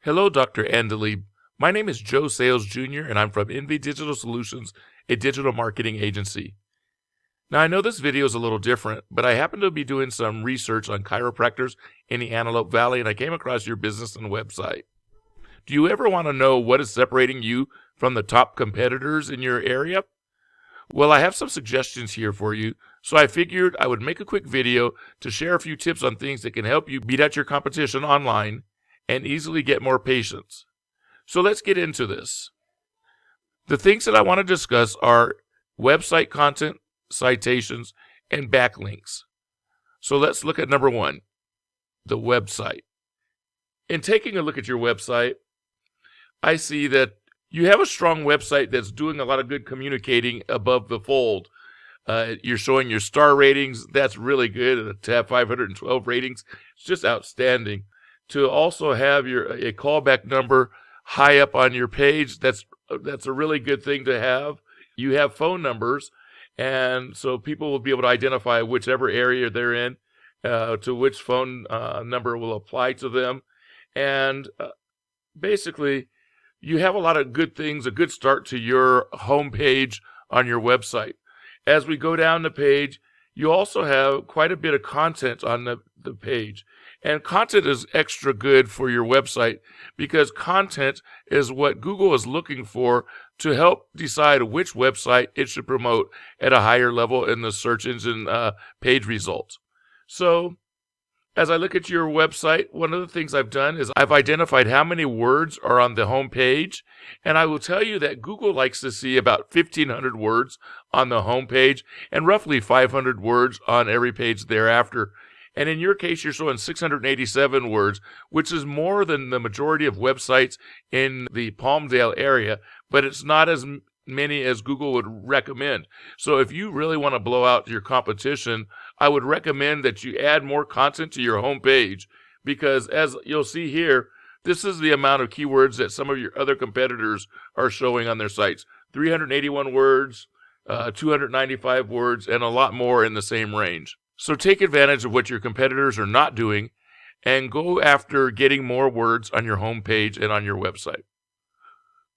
Hello, Dr. Andalib. My name is Joe Sales Jr., and I'm from Envy Digital Solutions, a digital marketing agency. Now, I know this video is a little different, but I happen to be doing some research on chiropractors in the Antelope Valley, and I came across your business and website. Do you ever want to know what is separating you from the top competitors in your area? Well, I have some suggestions here for you, so I figured I would make a quick video to share a few tips on things that can help you beat out your competition online and easily get more patients. So let's get into this. The things that I want to discuss are website content, citations, and backlinks. So let's look at number one, the website. In taking a look at your website, I see that you have a strong website that's doing a lot of good communicating above the fold. You're showing your star ratings. That's really good. To have 512 ratings, it's just outstanding. To also have a callback number high up on your page, that's a really good thing to have. You have phone numbers, and so people will be able to identify whichever area they're in, to which phone number will apply to them. And basically, you have a lot of good things, a good start to your home page on your website. As we go down the page, you also have quite a bit of content on the page. And content is extra good for your website because content is what Google is looking for to help decide which website it should promote at a higher level in the search engine page results. So as I look at your website, one of the things I've done is I've identified how many words are on the home page, and I will tell you that Google likes to see about 1,500 words on the home page and roughly 500 words on every page thereafter. And in your case, you're showing 687 words, which is more than the majority of websites in the Palmdale area, but it's not as many as Google would recommend. So if you really want to blow out your competition, I would recommend that you add more content to your home page, because as you'll see here, this is the amount of keywords that some of your other competitors are showing on their sites. 381 words, 295 words, and a lot more in the same range. So take advantage of what your competitors are not doing and go after getting more words on your home page and on your website.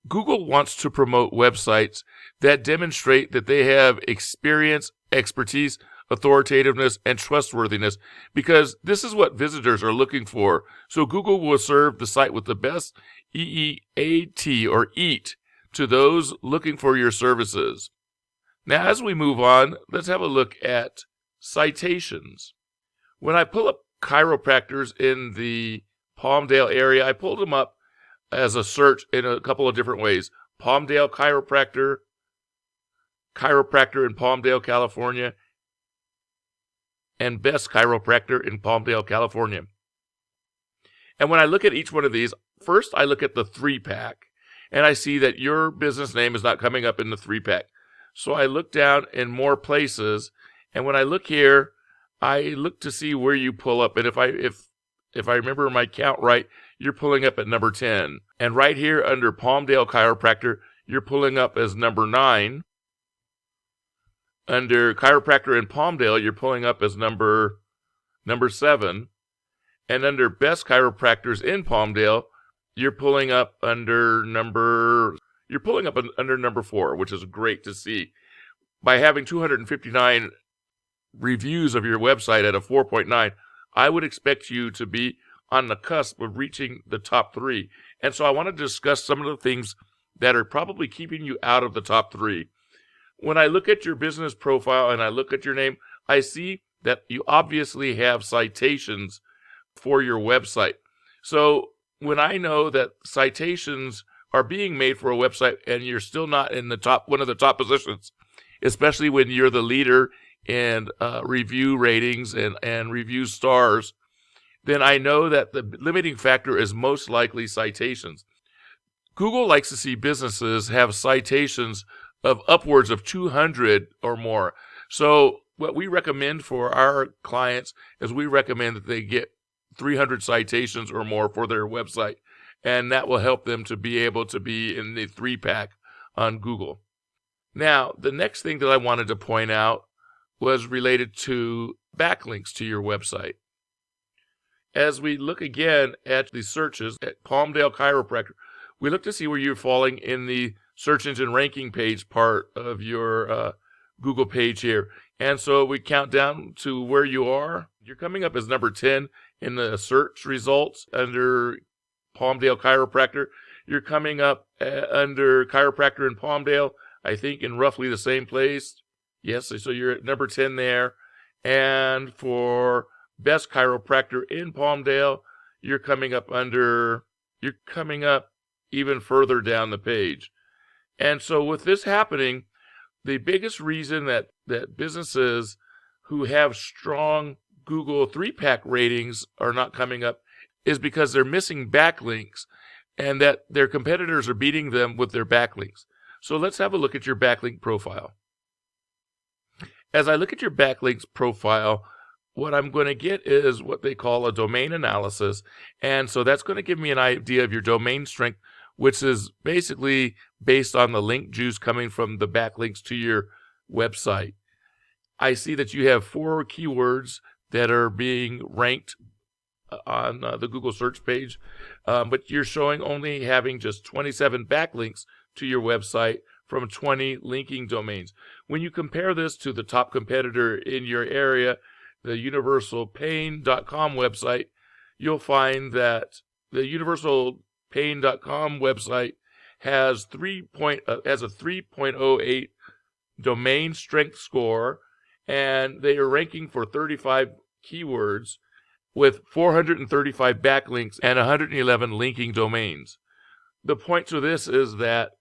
Google wants to promote websites that demonstrate that they have experience, expertise, authoritativeness, and trustworthiness, because this is what visitors are looking for. So Google will serve the site with the best EEAT or EAT to those looking for your services. Now, as we move on, let's have a look at citations. When I pull up chiropractors in the Palmdale area, I pulled them up as a search in a couple of different ways. Palmdale Chiropractor, Chiropractor in Palmdale, California, and Best Chiropractor in Palmdale, California. And when I look at each one of these, first I look at the 3-pack, and I see that your business name is not coming up in the 3-pack. So I look down in more places, and when I look here, I look to see where you pull up. And if I remember my count right, you're pulling up at number 10. And right here under Palmdale Chiropractor, you're pulling up as number 9. Under Chiropractor in Palmdale, you're pulling up as number 7. And under Best Chiropractors in Palmdale, you're pulling up under number 4, which is great to see. By having 259 reviews of your website at a 4.9, I would expect you to be on the cusp of reaching the top 3. And so I want to discuss some of the things that are probably keeping you out of the top 3. When I look at your business profile and I look at your name, I see that you obviously have citations for your website. So when I know that citations are being made for a website and you're still not in the top, one of the top positions, especially when you're the leader in review ratings and review stars, then I know that the limiting factor is most likely citations. Google likes to see businesses have citations of upwards of 200 or more. So what we recommend for our clients is we recommend that they get 300 citations or more for their website, and that will help them to be able to be in the 3-pack on Google. Now, the next thing that I wanted to point out was related to backlinks to your website. As we look again at the searches at Palmdale Chiropractor, we look to see where you're falling in the search engine ranking page part of your Google page here. And so we count down to where you are. You're coming up as number 10 in the search results under Palmdale Chiropractor. You're coming up under Chiropractor in Palmdale, I think in roughly the same place. Yes, so you're at number 10 there. And for Best Chiropractor in Palmdale, you're coming up even further down the page. And so with this happening, the biggest reason that businesses who have strong Google 3-pack ratings are not coming up is because they're missing backlinks and that their competitors are beating them with their backlinks. So let's have a look at your backlink profile. As I look at your backlinks profile, what I'm going to get is what they call a domain analysis. And so that's going to give me an idea of your domain strength, which is basically based on the link juice coming from the backlinks to your website. I see that you have 4 keywords that are being ranked on the Google search page, but you're showing only having just 27 backlinks to your website from 20 linking domains. When you compare this to the top competitor in your area, the universalpain.com website, you'll find that the universalpain.com website has a 3.08 domain strength score, and they are ranking for 35 keywords with 435 backlinks and 111 linking domains. The point to this is that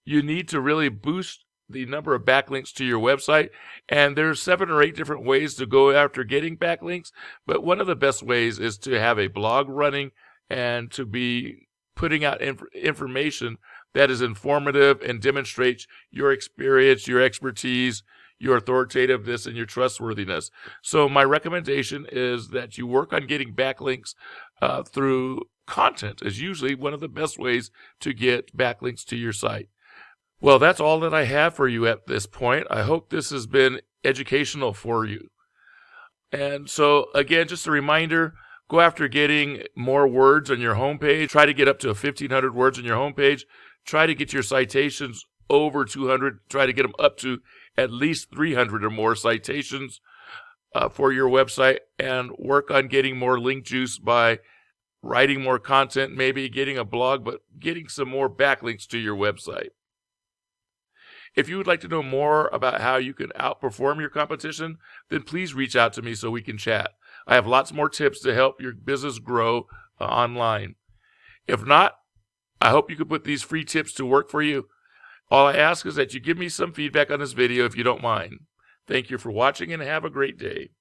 you need to really boost the number of backlinks to your website, and there's 7 or 8 different ways to go after getting backlinks, but one of the best ways is to have a blog running and to be putting out information that is informative and demonstrates your experience, your expertise, your authoritativeness, and your trustworthiness. So my recommendation is that you work on getting backlinks through content is usually one of the best ways to get backlinks to your site. Well, that's all that I have for you at this point. I hope this has been educational for you. And so, again, just a reminder, go after getting more words on your homepage. Try to get up to 1,500 words on your homepage. Try to get your citations over 200. Try to get them up to at least 300 or more citations for your website, and work on getting more link juice by writing more content, maybe getting a blog, but getting some more backlinks to your website. If you would like to know more about how you can outperform your competition, then please reach out to me so we can chat. I have lots more tips to help your business grow online. If not, I hope you can put these free tips to work for you. All I ask is that you give me some feedback on this video if you don't mind. Thank you for watching and have a great day.